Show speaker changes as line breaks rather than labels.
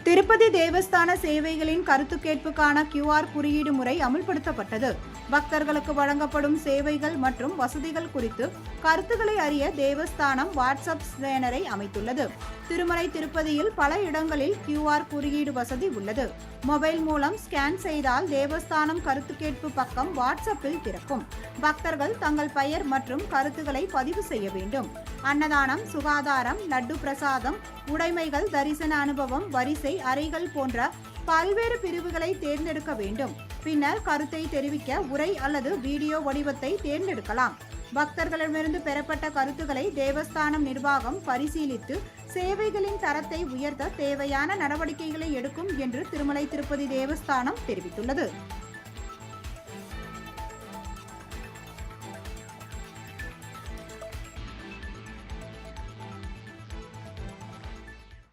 திருப்பதி தேவஸ்தான சேவைகளின் கருத்து கேட்புக்கான QR குறியீடு முறை அமுல்படுத்தப்பட்டது. பக்தர்களுக்கு வழங்கப்படும் சேவைகள் மற்றும் வசதிகள் குறித்து கருத்துக்களை அறிய தேவஸ்தானம் வாட்ஸ்அப் ஸ்கேனரை அமைத்துள்ளது. திருமலை திருப்பதியில் பல இடங்களில் QR குறியீடு வசதி உள்ளது. மொபைல் மூலம் ஸ்கேன் செய்தால் தேவஸ்தானம் கருத்து கேட்பு பக்கம் வாட்ஸ்அப்பில் திறக்கும். பக்தர்கள் தங்கள் பெயர் மற்றும் கருத்துக்களை பதிவு செய்ய வேண்டும். அன்னதானம், சுகாதாரம், லட்டு பிரசாதம், உடைமைகள், தரிசன அனுபவம், வரிசை அறைகள் போன்ற பல்வேறு பிரிவுகளை தேர்ந்தெடுக்க வேண்டும். பின்னர் கருத்தை தெரிவிக்க உரை அல்லது வீடியோ வடிவத்தை தேர்ந்தெடுக்கலாம். பக்தர்களிடமிருந்து பெறப்பட்ட கருத்துக்களை தேவஸ்தானம் நிர்வாகம் பரிசீலித்து சேவைகளின் தரத்தை உயர்த்த தேவையான நடவடிக்கைகளை எடுக்கும் என்று திருமலை திருப்பதி தேவஸ்தானம் தெரிவித்துள்ளது.